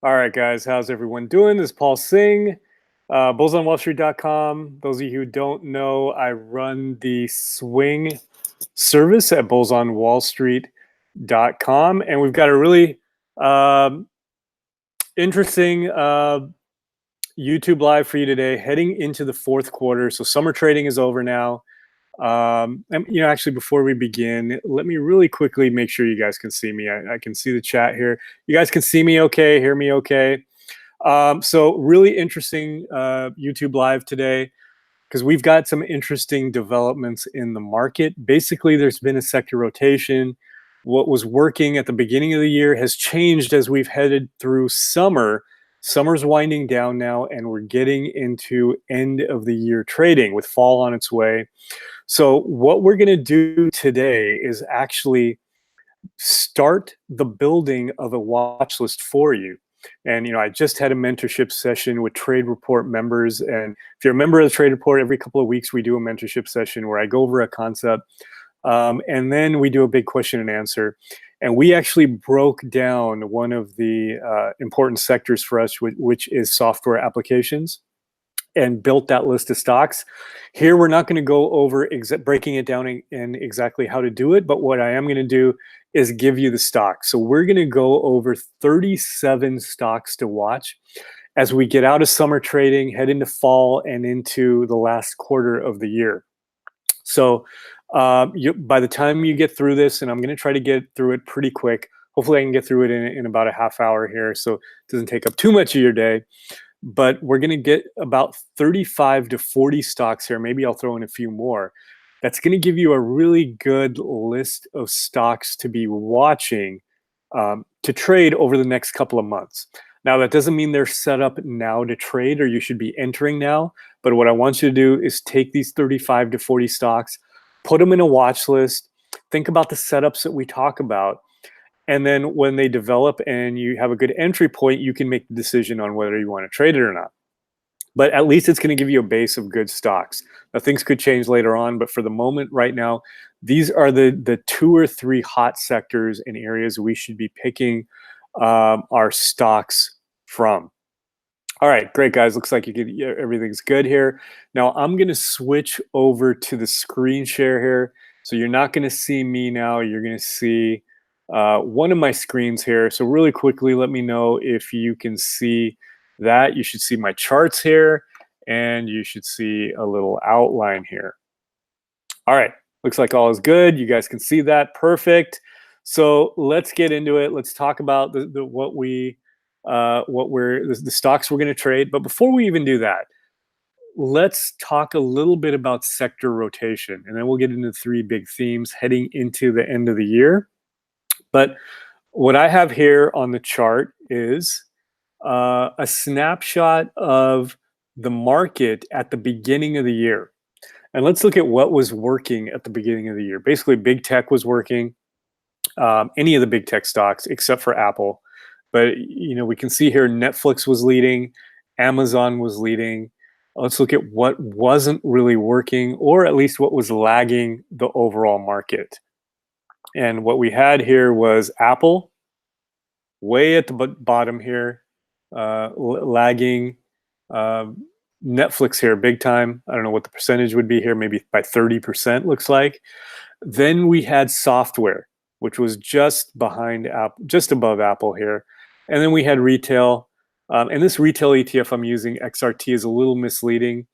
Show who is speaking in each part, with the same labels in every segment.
Speaker 1: All right, guys, how's everyone doing? This is Paul Singh, bullsonwallstreet.com. Those of you who don't know, I run the swing service at bullsonwallstreet.com, and we've got a really interesting YouTube live for you today, heading into the fourth quarter. So summer trading is over now. And, actually, before we begin, let me really quickly make sure you guys can see me. I can see the chat here. You guys can see me okay, hear me okay. So really interesting YouTube live today because we've got some interesting developments in the market. Basically, there's been a sector rotation. What was working at the beginning of the year has changed as we've headed through summer. Summer's winding down now, and we're getting into end of the year trading with fall on its way. So what we're going to do today is actually start the building of a watch list for you. And, I just had a mentorship session with Trade Report members. And if you're a member of the Trade Report, every couple of weeks, we do a mentorship session where I go over a concept. And then we do a big question and answer. And we actually broke down one of the important sectors for us, which is software applications, and built that list of stocks. Here, we're not going to go over breaking it down in exactly how to do it, but what I am going to do is give you the stocks. So we're going to go over 37 stocks to watch as we get out of summer trading, head into fall, and into the last quarter of the year. So by the time you get through this, and I'm going to try to get through it pretty quick, hopefully I can get through it in about a half hour here, so it doesn't take up too much of your day. But we're going to get about 35 to 40 stocks here. Maybe I'll throw in a few more. That's going to give you a really good list of stocks to be watching to trade over the next couple of months. Now, that doesn't mean they're set up now to trade or you should be entering now. But what I want you to do is take these 35 to 40 stocks, put them in a watch list, think about the setups that we talk about. And then when they develop and you have a good entry point, you can make the decision on whether you want to trade it or not. But at least it's going to give you a base of good stocks. Now, things could change later on, but for the moment right now, these are the 2 or 3 hot sectors and areas we should be picking our stocks from. All right, great, guys. Looks like everything's good here. Now, I'm going to switch over to the screen share here. So you're not going to see me now. You're going to see one of my screens here. So really quickly, let me know if you can see that. You should see my charts here, and you should see a little outline here. All right, looks like all is good. You guys can see that. Perfect. So let's get into it. Let's talk about the stocks we're going to trade. But before we even do that, let's talk a little bit about sector rotation, and then we'll get into the 3 big themes heading into the end of the year. But what I have here on the chart is a snapshot of the market at the beginning of the year. And let's look at what was working at the beginning of the year. Basically, big tech was working, any of the big tech stocks except for Apple. But, we can see here Netflix was leading, Amazon was leading. Let's look at what wasn't really working, or at least what was lagging the overall market. And what we had here was Apple, way at the bottom here, lagging. Netflix here, big time. I don't know what the percentage would be here, maybe by 30%, looks like. Then we had software, which was just behind Apple, just above Apple here. And then we had retail. And this retail ETF I'm using, XRT, is a little misleading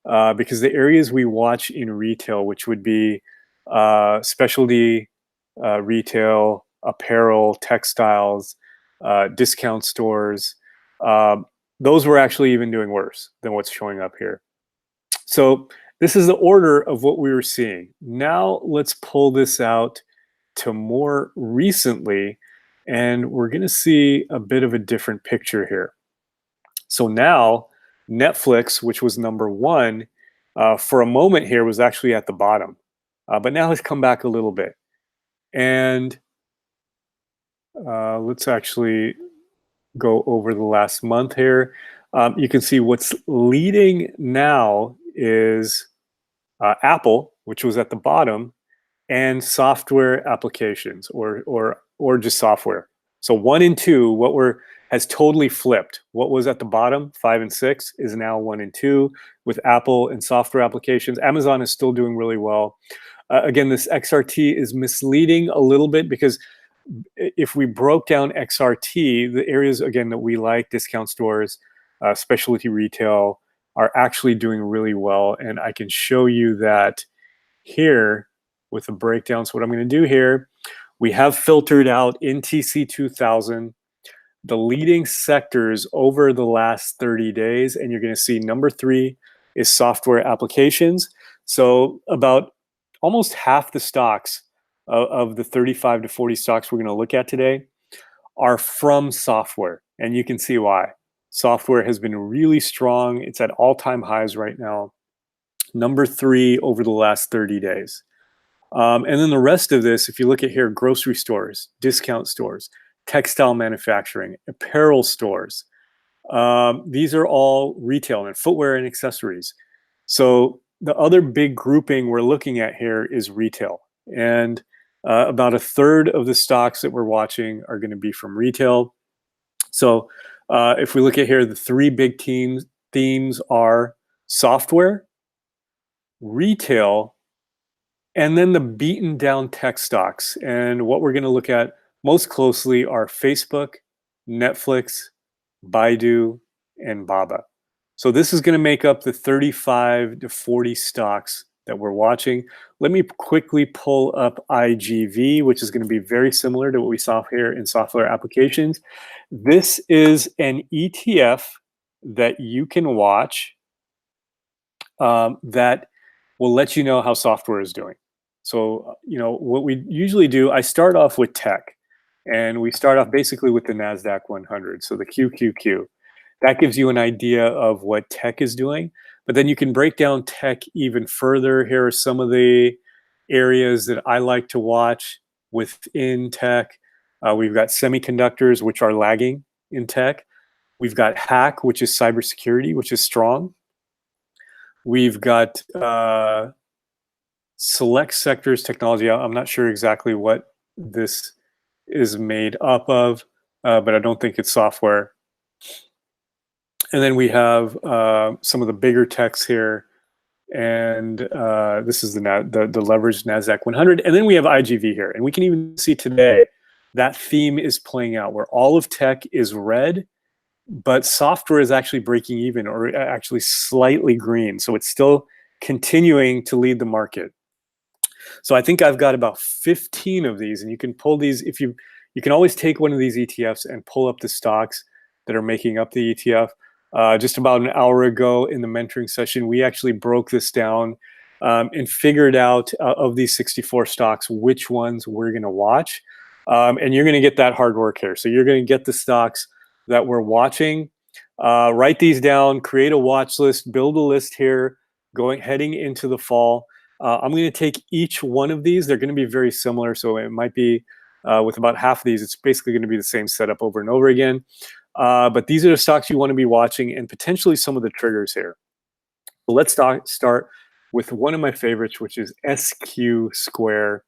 Speaker 1: because the areas we watch in retail, which would be specialty retail, apparel, textiles, discount stores, those were actually even doing worse than what's showing up here. So this is the order of what we were seeing. Now let's pull this out to more recently, and we're going to see a bit of a different picture here. So now Netflix, which was number 1, for a moment here was actually at the bottom, but now has come back a little bit. And let's actually go over the last month here. You can see what's leading now is Apple, which was at the bottom, and software applications or just software. So 1 and 2, what has totally flipped. What was at the bottom, 5 and 6, is now 1 and 2 with Apple and software applications. Amazon is still doing really well. Again, this XRT is misleading a little bit because if we broke down XRT, the areas, again, that we like, discount stores, specialty retail, are actually doing really well. And I can show you that here with a breakdown. So what I'm going to do here, we have filtered out in TC 2000 the leading sectors over the last 30 days. And you're going to see number 3 is software applications. So about almost half the stocks of the 35 to 40 stocks we're going to look at today are from software. And you can see why. Software has been really strong. It's at all-time highs right now. Number 3 over the last 30 days. And then the rest of this, if you look at here, grocery stores, discount stores, textile manufacturing, apparel stores, these are all retail and footwear and accessories. So the other big grouping we're looking at here is retail. And about a third of the stocks that we're watching are going to be from retail. So if we look at here, the 3 big themes are software, retail, and then the beaten down tech stocks. And what we're going to look at most closely are Facebook, Netflix, Baidu, and Baba. So this is going to make up the 35 to 40 stocks that we're watching. Let me quickly pull up IGV, which is going to be very similar to what we saw here in software applications. This is an ETF that you can watch that will let you know how software is doing. So, what we usually do, I start off with tech, and we start off basically with the NASDAQ 100, so the QQQ. That gives you an idea of what tech is doing, but then you can break down tech even further. Here are some of the areas that I like to watch within tech. We've got semiconductors, which are lagging in tech. We've got hack, which is cybersecurity, which is strong. We've got select sectors technology. I'm not sure exactly what this is made up of, but I don't think it's software. And then we have some of the bigger techs here, and this is the leveraged NASDAQ 100. And then we have IGV here, and we can even see today that theme is playing out where all of tech is red, but software is actually breaking even, or actually slightly green. So it's still continuing to lead the market. So I think I've got about 15 of these, and you can pull these if you can always take one of these ETFs and pull up the stocks that are making up the ETF. Just about an hour ago in the mentoring session, we actually broke this down and figured out of these 64 stocks which ones we're going to watch. And you're going to get that hard work here. So you're going to get the stocks that we're watching. Write these down, create a watch list, build a list here, heading into the fall. I'm going to take each one of these. They're going to be very similar. So it might be with about half of these, it's basically going to be the same setup over and over again. But these are the stocks you want to be watching and potentially some of the triggers here. So let's start with one of my favorites, which is SQ Square.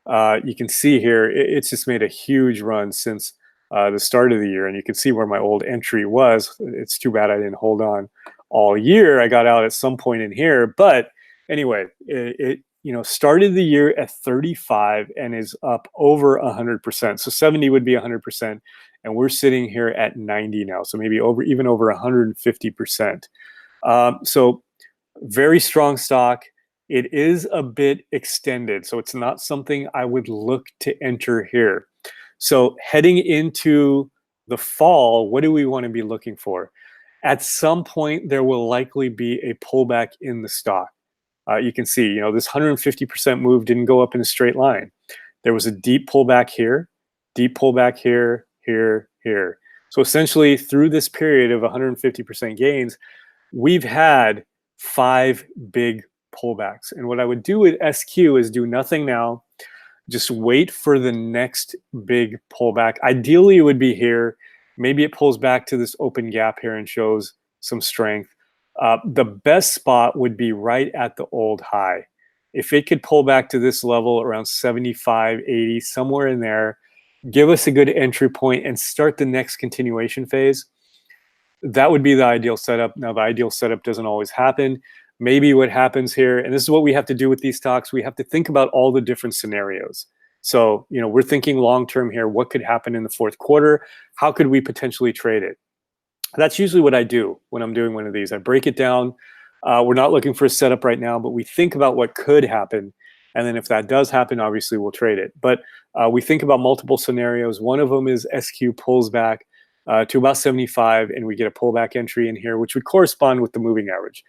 Speaker 1: You can see here, it's just made a huge run since the start of the year. And you can see where my old entry was. It's too bad I didn't hold on all year. I got out at some point in here. But anyway, it started the year at 35 and is up over 100%. So 70 would be 100%. And we're sitting here at 90 now. So maybe even over 150%. So very strong stock. It is a bit extended. So it's not something I would look to enter here. So heading into the fall, what do we want to be looking for? At some point, there will likely be a pullback in the stock. You can see, this 150% move didn't go up in a straight line. There was a deep pullback here, here. So essentially, through this period of 150% gains, we've had 5 big pullbacks. And what I would do with SQ is do nothing now. Just wait for the next big pullback. Ideally, it would be here. Maybe it pulls back to this open gap here and shows some strength. The best spot would be right at the old high. If it could pull back to this level around 75, 80, somewhere in there, give us a good entry point, and start the next continuation phase. That would be the ideal setup. Now, the ideal setup doesn't always happen. Maybe what happens here, and this is what we have to do with these stocks, we have to think about all the different scenarios. So, we're thinking long-term here. What could happen in the fourth quarter? How could we potentially trade it? That's usually what I do when I'm doing one of these. I break it down. We're not looking for a setup right now, but we think about what could happen. And then if that does happen, obviously we'll trade it. But we think about multiple scenarios. One of them is SQ pulls back to about 75, and we get a pullback entry in here, which would correspond with the moving average.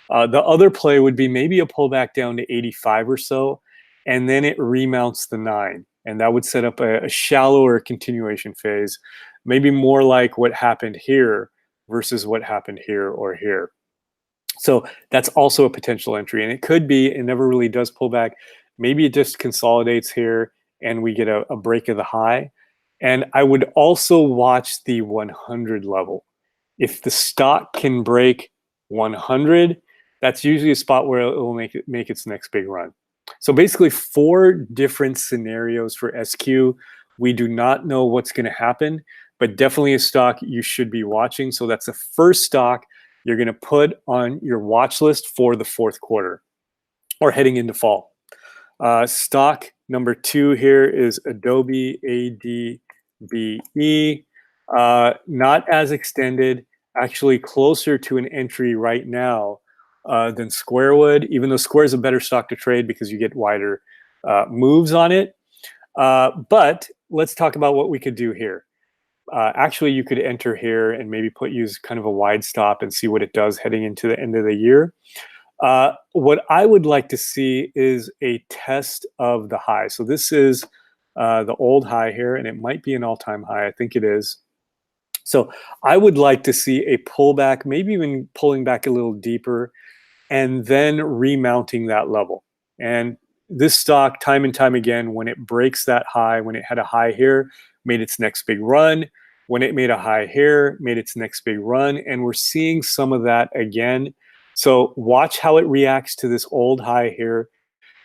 Speaker 1: The other play would be maybe a pullback down to 85 or so, and then it remounts the 9. And that would set up a shallower continuation phase, maybe more like what happened here versus what happened here or here. So that's also a potential entry. And it could be, it never really does pull back. Maybe it just consolidates here and we get a break of the high. And I would also watch the 100 level. If the stock can break 100, that's usually a spot where it will make its next big run. So basically 4 different scenarios for SQ. We do not know what's going to happen, but definitely a stock you should be watching. So that's the first stock you're going to put on your watch list for the fourth quarter or heading into fall. Stock number 2 here is Adobe, ADBE. Not as extended, actually closer to an entry right now than Square would, even though Square is a better stock to trade because you get wider moves on it. But let's talk about what we could do here. Actually, you could enter here and maybe use kind of a wide stop and see what it does heading into the end of the year. What I would like to see is a test of the high. So this is the old high here, and it might be an all-time high. I think it is. So I would like to see a pullback, maybe even pulling back a little deeper, and then remounting that level. And this stock, time and time again, when it breaks that high, when it had a high here, made its next big run. When it made a high here, made its next big run. And we're seeing some of that again. So watch how it reacts to this old high here.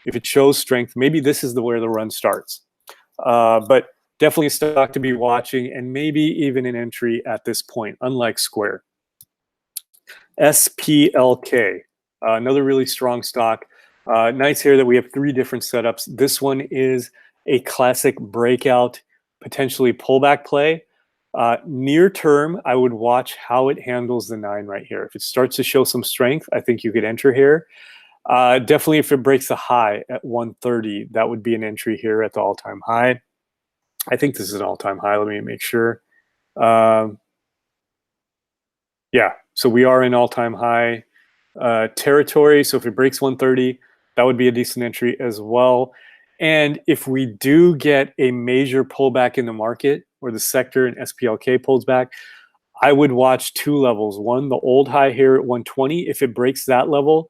Speaker 1: If it shows strength, maybe this is where the run starts. But definitely a stock to be watching, and maybe even an entry at this point, unlike Square. SPLK, another really strong stock. Nice here that we have 3 different setups. This one is a classic breakout, potentially pullback play. Near term, I would watch how it handles the 9 right here. If it starts to show some strength, I think you could enter here. Definitely if it breaks the high at 130, that would be an entry here at the all-time high. I think this is an all-time high. Let me make sure. Yeah, so we are in all-time high territory. So if it breaks 130, that would be a decent entry as well. And if we do get a major pullback in the market, or the sector and SPLK pulls back, I would watch 2 levels. One, the old high here at 120. If it breaks that level,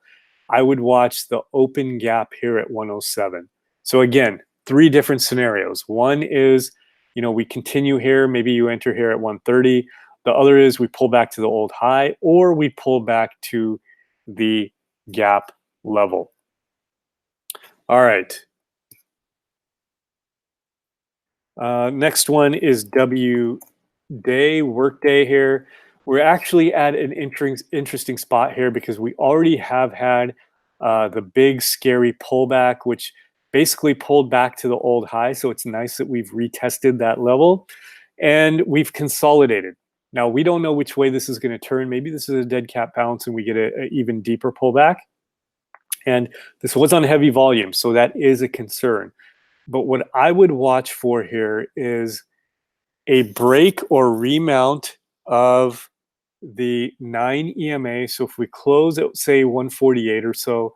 Speaker 1: I would watch the open gap here at 107. So again, 3 different scenarios. One is, we continue here. Maybe you enter here at 130. The other is we pull back to the old high, or we pull back to the gap level. All right. Next one is workday here. We're actually at an interesting spot here because we already have had the big scary pullback, which basically pulled back to the old high. So it's nice that we've retested that level and we've consolidated. Now, we don't know which way this is going to turn. Maybe this is a dead cat bounce and we get an even deeper pullback. And this was on heavy volume, so that is a concern. But what I would watch for here is a break or remount of the 9 EMA. So if we close at, say, 148 or so,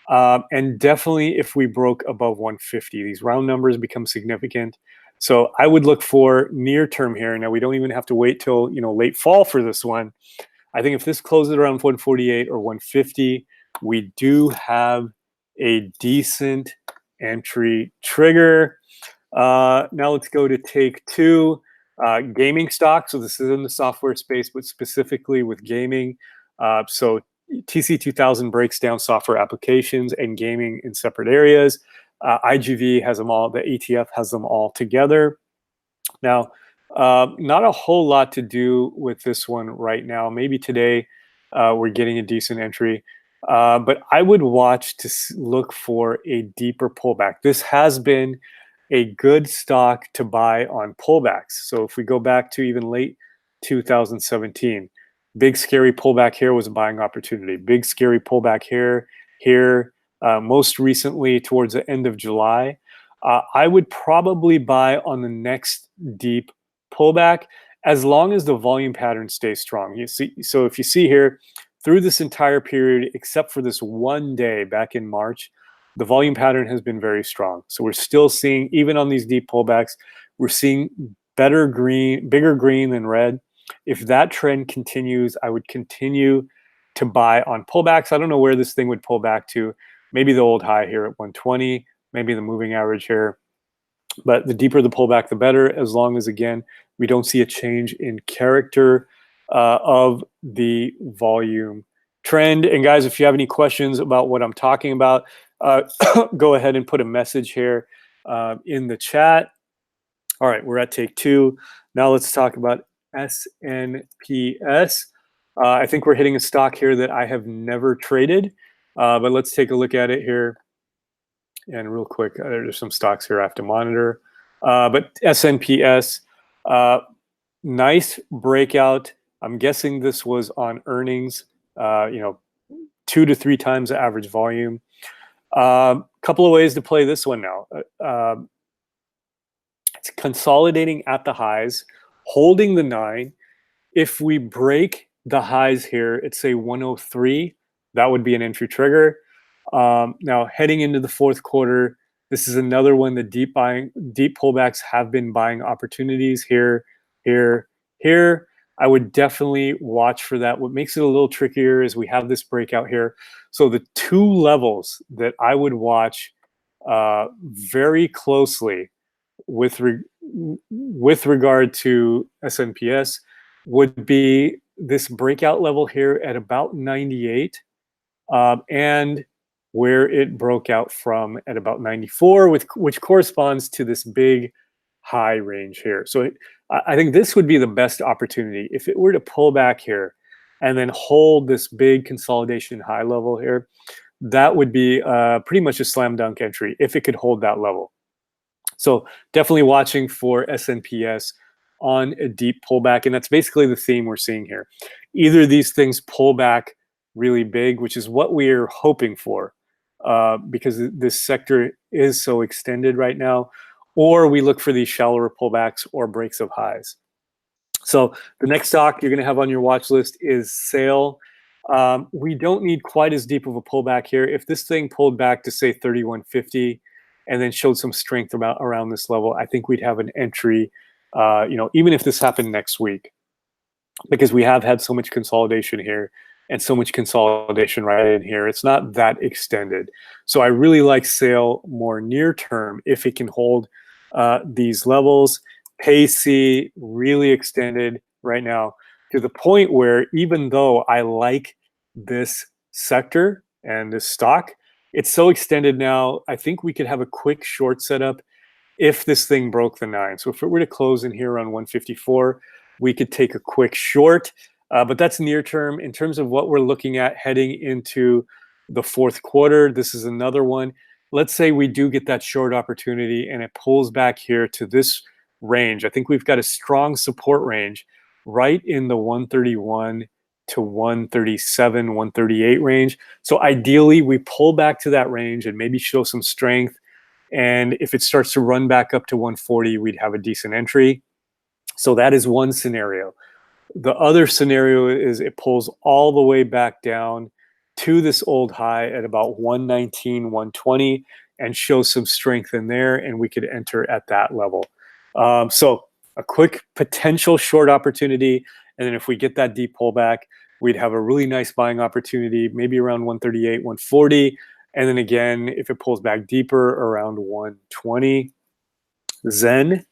Speaker 1: and definitely if we broke above 150, these round numbers become significant. So I would look for near term here. Now, we don't even have to wait till late fall for this one. I think if this closes around 148 or 150, we do have a decent entry trigger. Now let's go to take 2, gaming stock. So this is in the software space, but specifically with gaming. So TC2000 breaks down software applications and gaming in separate areas. IGV has them all. The ETF has them all together. Now, not a whole lot to do with this one right now. Maybe today we're getting a decent entry, but I would watch to look for a deeper pullback. This has been a good stock to buy on pullbacks. So if we go back to even late 2017, big scary pullback here was a buying opportunity. Big scary pullback here. Most recently towards the end of July. I would probably buy on the next deep pullback as long as the volume pattern stays strong. You see, so if you see here, through this entire period, except for this one day back in March, the volume pattern has been very strong. So we're still seeing, even on these deep pullbacks, we're seeing bigger green than red. If that trend continues, I would continue to buy on pullbacks. I don't know where this thing would pull back to. Maybe the old high here at 120, maybe the moving average here. But the deeper the pullback, the better, as long as, again, we don't see a change in character of the volume trend. And guys, if you have any questions about what I'm talking about, go ahead and put a message here in the chat. All right, we're at take two. Now let's talk about SNPS. I think we're hitting a stock here that I have never traded, but let's take a look at it here. And real quick, there's some stocks here I have to monitor. But SNPS, nice breakout. I'm guessing this was on earnings, 2 to 3 times the average volume. Couple of ways to play this one now. It's consolidating at the highs, holding the 9. If we break the highs here at say 103, that would be an entry trigger. Now heading into the fourth quarter, this is another one that deep pullbacks have been buying opportunities here. I would definitely watch for that. What makes it a little trickier is we have this breakout here. So the two levels that I would watch very closely with regard to SNPS would be this breakout level here at about 98 and where it broke out from at about 94, which corresponds to this big high range here. So I think this would be the best opportunity. If it were to pull back here and then hold this big consolidation high level here, that would be pretty much a slam dunk entry if it could hold that level. So definitely watching for SNPS on a deep pullback, and that's basically the theme we're seeing here. Either these things pull back really big, which is what we're hoping for, because this sector is so extended right now, or we look for these shallower pullbacks or breaks of highs. So the next stock you're going to have on your watch list is Sale. We don't need quite as deep of a pullback here. If this thing pulled back to say 3150 and then showed some strength around this level, I think we'd have an entry, even if this happened next week, because we have had so much consolidation here and so much consolidation right in here. It's not that extended. So I really like Sale more near term if it can hold these levels. Pacey really extended right now to the point where even though I like this sector and this stock, it's so extended now, I think we could have a quick short setup if this thing broke the 9. So if it were to close in here on 154, we could take a quick short, but that's near term. In terms of what we're looking at heading into the fourth quarter, this is another one. Let's say we do get that short opportunity and it pulls back here to this range. I think we've got a strong support range right in the 131 to 137, 138 range. So ideally, we pull back to that range and maybe show some strength. And if it starts to run back up to 140, we'd have a decent entry. So that is one scenario. The other scenario is it pulls all the way back down to this old high at about 119, 120 and shows some strength in there, and we could enter at that level. So a quick potential short opportunity, and then if we get that deep pullback, we'd have a really nice buying opportunity, maybe around 138, 140, and then again, if it pulls back deeper, around 120. Zen.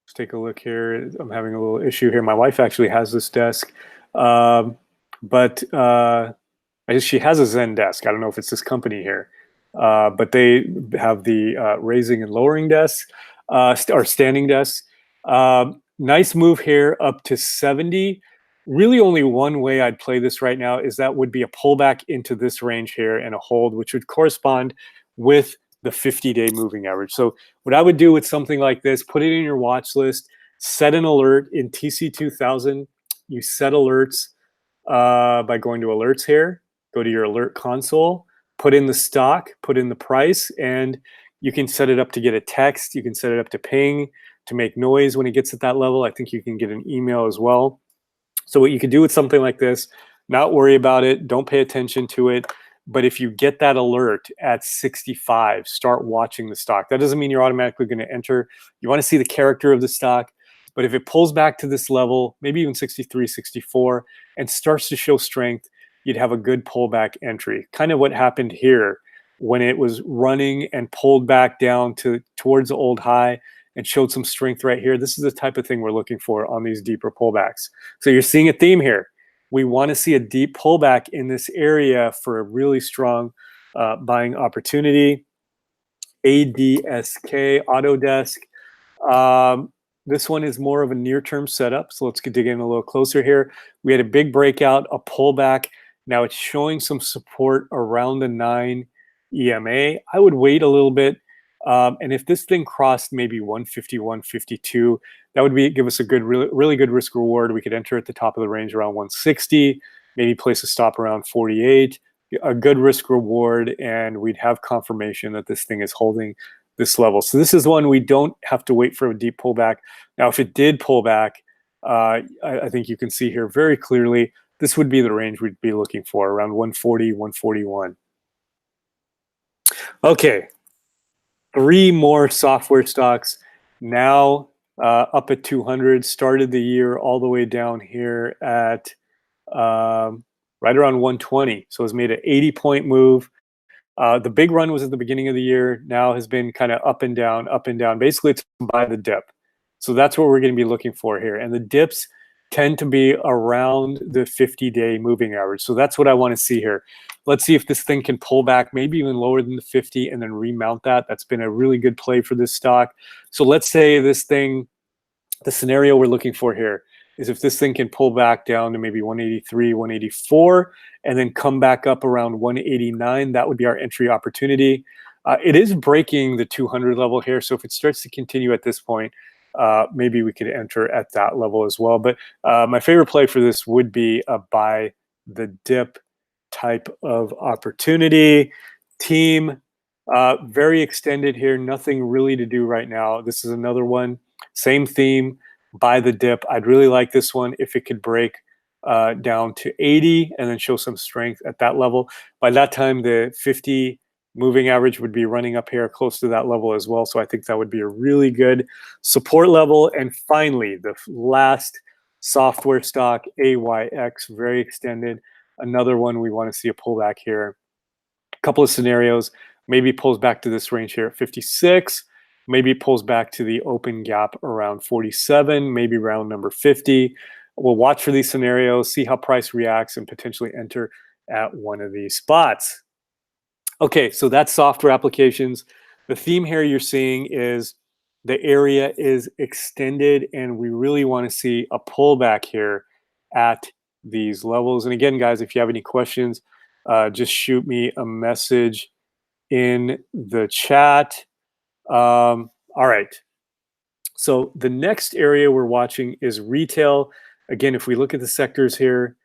Speaker 1: Let's take a look here. I'm having a little issue here. My wife actually has this desk, but she has a Zen desk. I don't know if it's this company here. but they have the raising and lowering desks, or standing desks. Nice move here up to 70. Really only one way I'd play this right now is that would be a pullback into this range here and a hold, which would correspond with the 50-day moving average. So what I would do with something like this, put it in your watch list, set an alert in TC2000. You set alerts by going to alerts here, go to your alert console, put in the stock, put in the price, and you can set it up to get a text. You can set it up to ping, to make noise when it gets at that level. I think you can get an email as well. So what you could do with something like this, not worry about it, don't pay attention to it, but if you get that alert at 65, start watching the stock. That doesn't mean you're automatically going to enter. You want to see the character of the stock, but if it pulls back to this level, maybe even 63, 64, and starts to show strength, you'd have a good pullback entry. Kind of what happened here when it was running and pulled back down towards the old high and showed some strength right here. This is the type of thing we're looking for on these deeper pullbacks. So you're seeing a theme here. We want to see a deep pullback in this area for a really strong buying opportunity. ADSK, Autodesk. This one is more of a near-term setup. So let's dig in a little closer here. We had a big breakout, a pullback. Now it's showing some support around the 9 EMA. I would wait a little bit. And if this thing crossed maybe 150, 152, that would give us a good, really good risk reward. We could enter at the top of the range around 160, maybe place a stop around 48, a good risk reward, and we'd have confirmation that this thing is holding this level. So this is one we don't have to wait for a deep pullback. Now, if it did pull back, I think you can see here very clearly, this would be the range we'd be looking for, around 140, 141. Okay. 3 more software stocks now up at 200. Started the year all the way down here at right around 120. So it's made an 80-point move. The big run was at the beginning of the year. Now has been kind of up and down, up and down. Basically, it's by the dip. So that's what we're going to be looking for here. And the dips tend to be around the 50-day moving average. So that's what I want to see here. Let's see if this thing can pull back, maybe even lower than the 50 and then remount that. That's been a really good play for this stock. So let's say this thing, the scenario we're looking for here is if this thing can pull back down to maybe 183, 184, and then come back up around 189, that would be our entry opportunity. It is breaking the 200 level here. So if it starts to continue at this point, maybe we could enter at that level as well. But my favorite play for this would be a buy the dip type of opportunity. Team, very extended here, nothing really to do right now. This is another one, same theme, buy the dip. I'd really like this one if it could break down to 80 and then show some strength at that level. By that time, the 50 moving average would be running up here close to that level as well. So I think that would be a really good support level. And finally, the last software stock, AYX, very extended. Another one we want to see a pullback here. A couple of scenarios. Maybe it pulls back to this range here at 56. Maybe it pulls back to the open gap around 47, maybe around number 50. We'll watch for these scenarios, see how price reacts, and potentially enter at one of these spots. Okay, so that's software applications. The theme here you're seeing is the area is extended, and we really want to see a pullback here at these levels. And again, guys, if you have any questions, just shoot me a message in the chat. All right. So the next area we're watching is retail. Again, if we look at the sectors here,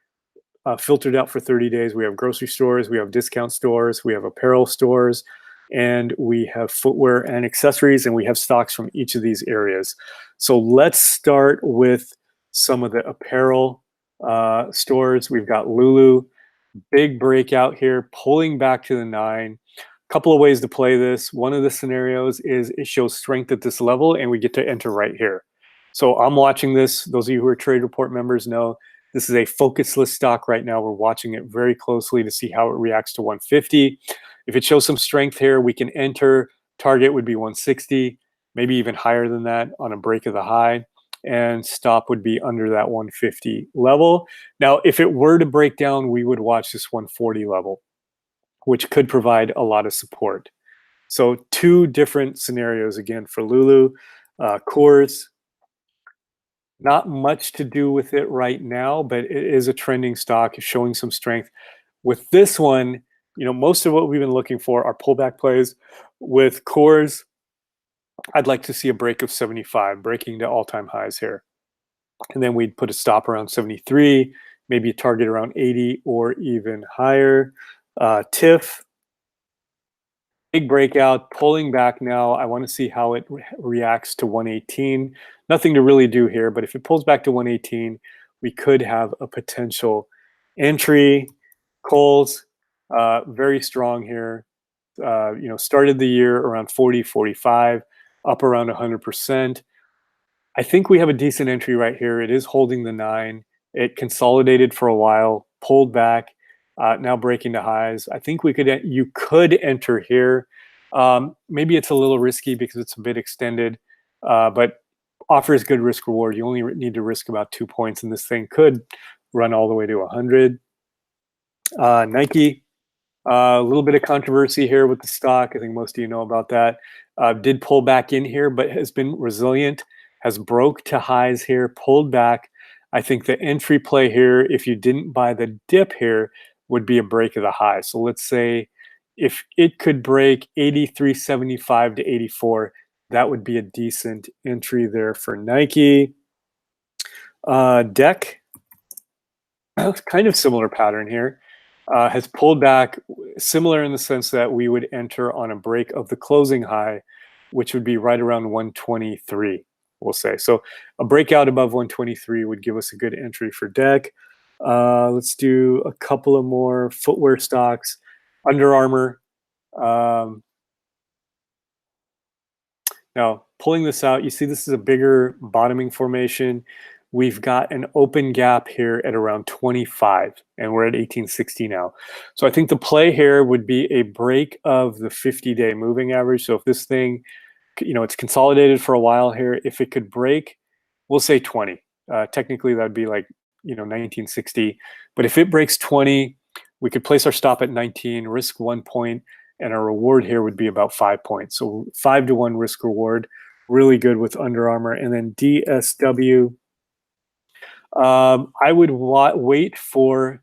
Speaker 1: filtered out for 30 days, we have grocery stores, we have discount stores, we have apparel stores, and we have footwear and accessories, and we have stocks from each of these areas. So let's start with some of the apparel stores. We've got Lulu, big breakout here, pulling back to the 9. Couple of ways to play this. One of the scenarios is it shows strength at this level and we get to enter right here. So I'm watching this. Those of you who are Trade Report members know this is a focus list stock right now. We're watching it very closely to see how it reacts to 150. If it shows some strength here, we can enter. Target would be 160, maybe even higher than that on a break of the high. And stop would be under that 150 level. Now, if it were to break down, we would watch this 140 level. which could provide a lot of support. So two different scenarios again for Lulu. Coors, not much to do with it right now, but it is a trending stock, showing some strength. With this one, most of what we've been looking for are pullback plays. With Coors, I'd like to see a break of 75, breaking to all-time highs here. And then we'd put a stop around 73, maybe a target around 80 or even higher. TIFF, big breakout, pulling back now. I want to see how it reacts to 118. Nothing to really do here, but if it pulls back to 118, we could have a potential entry. Coles, very strong here. Started the year around 40, 45, up around 100%. I think we have a decent entry right here. It is holding the 9. It consolidated for a while, pulled back, now breaking the highs. I think you could enter here. Maybe it's a little risky because it's a bit extended, but offers good risk reward. You only need to risk about 2 points, and this thing could run all the way to 100. Nike, a little bit of controversy here with the stock. I think most of you know about that. Did pull back in here, but has been resilient, has broke to highs here, pulled back. I think the entry play here, if you didn't buy the dip here, would be a break of the high. So let's say if it could break 83.75 to 84, that would be a decent entry there for Nike. Deck, kind of similar pattern here. Has pulled back, similar in the sense that we would enter on a break of the closing high, which would be right around 123, we'll say. So a breakout above 123 would give us a good entry for Deck. Let's do a couple of more footwear stocks. Under Armour. Now, pulling this out, you see this is a bigger bottoming formation. We've got an open gap here at around 25, and we're at 1860 now. So I think the play here would be a break of the 50-day moving average. So if this thing, it's consolidated for a while here, if it could break, we'll say 20. Technically, that'd be like, 1960. But if it breaks 20, we could place our stop at 19, risk 1 point, and our reward here would be about 5 points. So 5-to-1 risk reward, really good with Under Armour. And then DSW, I would wait for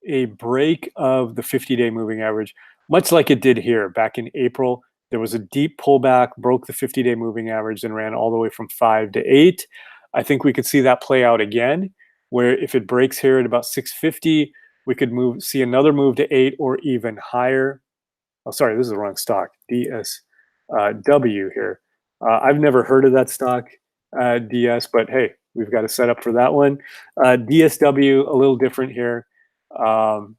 Speaker 1: a break of the 50-day moving average, much like it did here back in April. There was a deep pullback, broke the 50-day moving average, and ran all the way from 5 to 8. I think we could see that play out again, where if it breaks here at about 650, we could see another move to 8 or even higher. Oh, sorry, this is the wrong stock. DSW here. I've never heard of that stock, DS, but hey, we've got a setup for that one. DSW, a little different here. So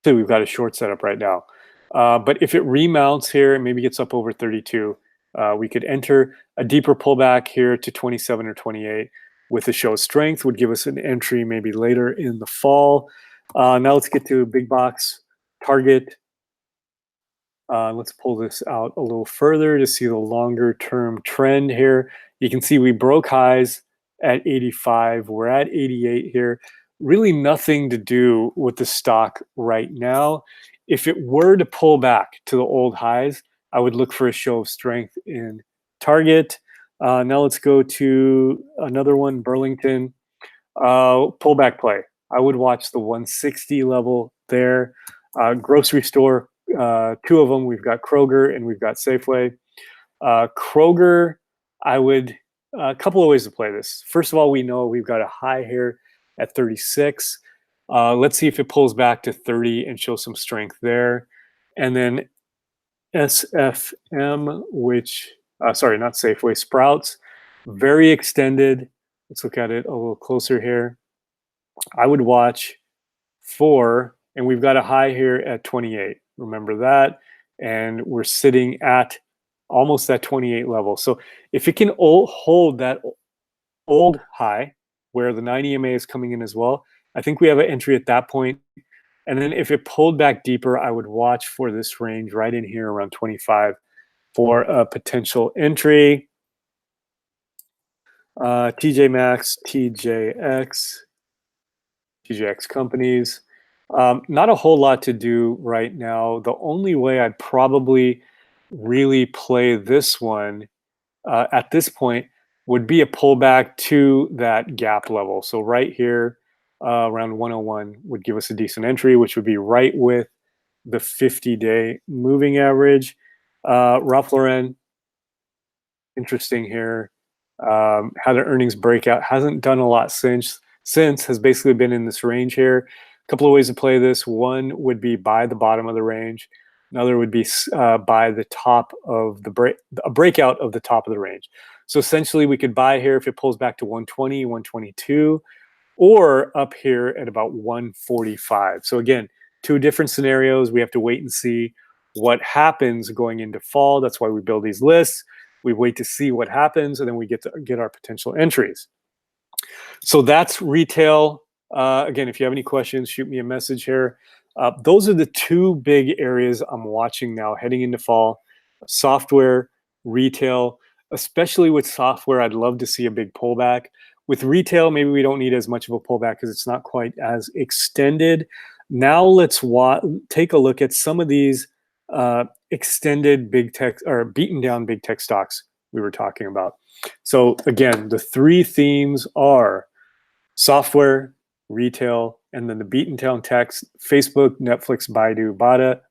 Speaker 1: we've got a short setup right now. But if it remounts here and maybe gets up over 32, we could enter a deeper pullback here to 27 or 28 with a show of strength, would give us an entry maybe later in the fall. Now let's get to big box Target. Let's pull this out a little further to see the longer term trend here. You can see we broke highs at 85. We're at 88 here. Really nothing to do with the stock right now. If it were to pull back to the old highs, I would look for a show of strength in Target. Now let's go to another one, Burlington. Pullback play. I would watch the 160 level there. Grocery store, two of them. We've got Kroger and we've got Safeway. Kroger, a couple of ways to play this. First of all, we know we've got a high here at 36. Let's see if it pulls back to 30 and shows some strength there. And then SFM, which, sorry, not Safeway, Sprouts, very extended. Let's look at it a little closer here. I would watch for, and we've got a high here at 28. Remember that. And we're sitting at almost that 28 level. So if it can hold that old high where the 9 EMA is coming in as well, I think we have an entry at that point. And then if it pulled back deeper, I would watch for this range right in here around 25 for a potential entry. TJ Maxx, TJX companies. Not a whole lot to do right now. The only way I'd probably really play this one at this point would be a pullback to that gap level. So right here, around 101 would give us a decent entry, which would be right with the 50-day moving average. Ralph Lauren, interesting here. Had an earnings breakout, hasn't done a lot since has basically been in this range here. A couple of ways to play this. One would be buy the bottom of the range. Another would be buy the top of the a breakout of the top of the range. So essentially we could buy here if it pulls back to 120, 122, or up here at about 145. So again, two different scenarios. We have to wait and see what happens going into fall. That's why we build these lists. We wait to see what happens, and then we get to get our potential entries. So that's retail. Again, if you have any questions, shoot me a message here. Those are the two big areas I'm watching now heading into fall: software, retail. Especially with software, I'd love to see a big pullback. With retail, maybe we don't need as much of a pullback because it's not quite as extended. Now let's take a look at some of these extended big tech or beaten down big tech stocks we were talking about. So again, the three themes are software, retail, and then the beaten down techs: Facebook, Netflix, Baidu,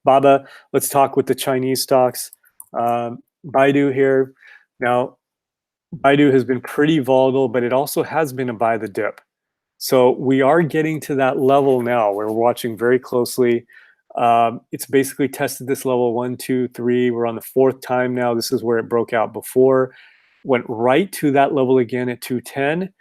Speaker 1: Baba. Let's talk with the Chinese stocks. Baidu here. Now, Baidu has been pretty volatile, but it also has been a buy the dip. So we are getting to that level now where we're watching very closely. It's basically tested this level 1, 2, 3. We're on the fourth time now. This is where it broke out before. Went right to that level again at 210.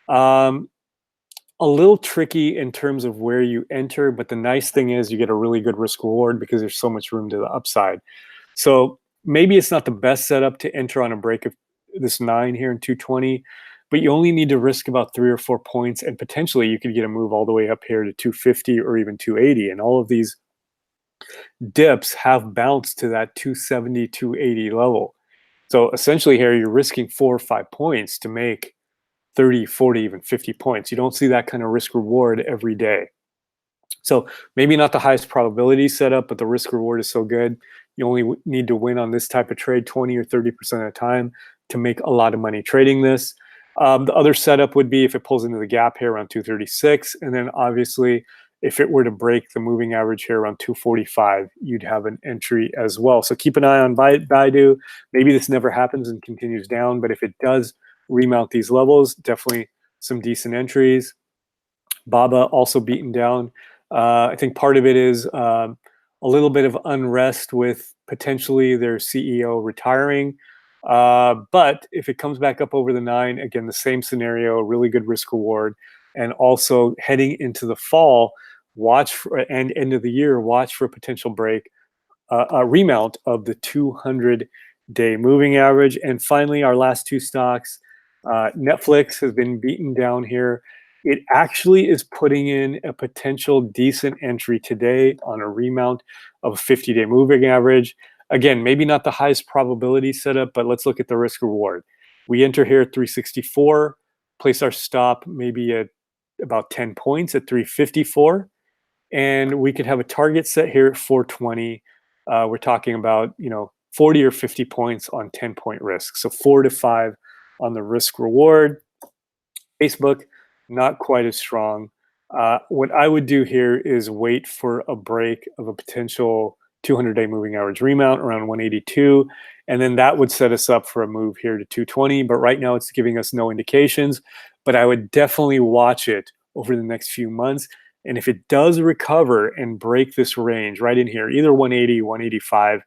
Speaker 1: A little tricky in terms of where you enter, but the nice thing is you get a really good risk reward because there's so much room to the upside. So maybe it's not the best setup to enter on a break of this 9 here in 220, but you only need to risk about 3 or 4 points, and potentially you could get a move all the way up here to 250 or even 280. And all of these dips have bounced to that 270, 280 level. So essentially here you're risking 4 or 5 points to make 30, 40, even 50 points. You don't see that kind of risk reward every day. So maybe not the highest probability setup, but the risk reward is so good. You only need to win on this type of trade 20 or 30% of the time to make a lot of money trading this. The other setup would be if it pulls into the gap here around 236. And then obviously, if it were to break the moving average here around 245, you'd have an entry as well. So keep an eye on Baidu. Maybe this never happens and continues down, but if it does remount these levels, definitely some decent entries. Baba also beaten down. I think part of it is a little bit of unrest with potentially their CEO retiring. But if it comes back up over the 9, again, the same scenario, really good risk reward. And also heading into the fall, watch for, and end of the year, watch for a potential break, a remount of the 200-day moving average. And finally, our last two stocks, Netflix has been beaten down here. It actually is putting in a potential decent entry today on a remount of a 50-day moving average. Again, maybe not the highest probability setup, but let's look at the risk reward. We enter here at 364, place our stop maybe at about 10 points at 354, and we could have a target set here at 420. We're talking about 40 or 50 points on 10-point risk. So 4 to 5 on the risk reward. Facebook, not quite as strong. What I would do here is wait for a break of a potential 200-day moving average remount around 182, and then that would set us up for a move here to 220. But right now it's giving us no indications, but I would definitely watch it over the next few months. And if it does recover and break this range right in here, either 180, 185,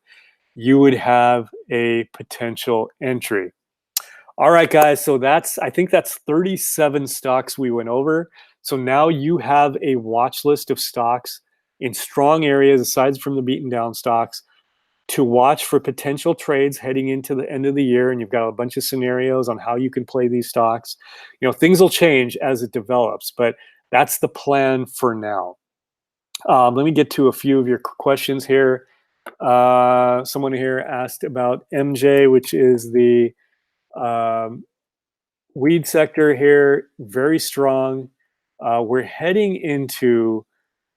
Speaker 1: you would have a potential entry. All right, guys. So I think that's 37 stocks we went over. So now you have a watch list of stocks in strong areas, aside from the beaten down stocks, to watch for potential trades heading into the end of the year. And you've got a bunch of scenarios on how you can play these stocks. Things will change as it develops, but that's the plan for now. Let me get to a few of your questions here. Someone here asked about MJ, which is the weed sector here, very strong. We're heading into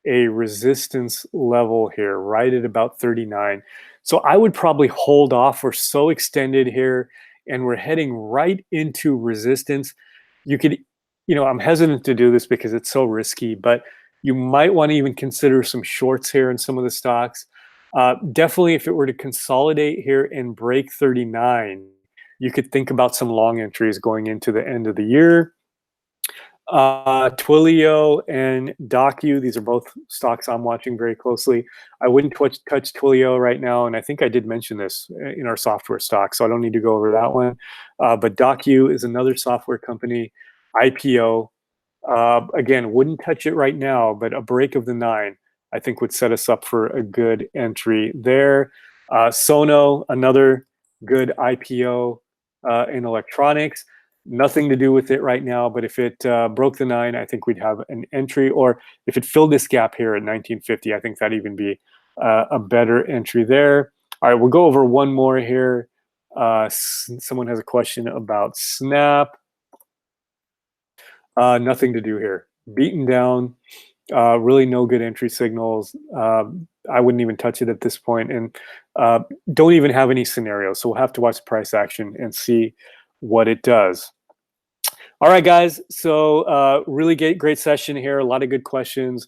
Speaker 1: a resistance level here, right at about 39. So I would probably hold off. We're so extended here, and we're heading right into resistance. You could, I'm hesitant to do this because it's so risky, but you might want to even consider some shorts here in some of the stocks. Definitely, if it were to consolidate here and break 39, you could think about some long entries going into the end of the year. Twilio and Docu, these are both stocks I'm watching very closely. I wouldn't touch Twilio right now, and I think I did mention this in our software stock, so I don't need to go over that one. But Docu is another software company, IPO. Again, wouldn't touch it right now, but a break of the 9, I think, would set us up for a good entry there. Sono, another good IPO in electronics. Nothing to do with it right now, but if it broke the 9, I think we'd have an entry. Or if it filled this gap here at 1950, I think that'd even be a better entry there. All right, we'll go over one more here. Someone has a question about Snap. Nothing to do here. Beaten down. Really no good entry signals. I wouldn't even touch it at this point, and don't even have any scenarios. So we'll have to watch the price action and see what it does. All right, guys. So really great session here. A lot of good questions.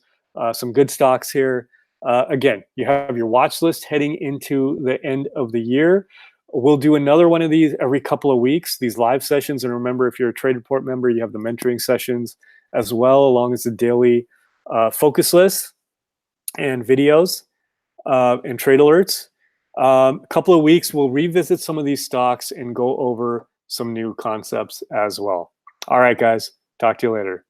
Speaker 1: Some good stocks here. Again, you have your watch list heading into the end of the year. We'll do another one of these every couple of weeks, these live sessions. And remember, if you're a Trade Report member, you have the mentoring sessions as well, along as the daily focus list and videos and trade alerts. A couple of weeks, we'll revisit some of these stocks and go over some new concepts as well. All right, guys. Talk to you later.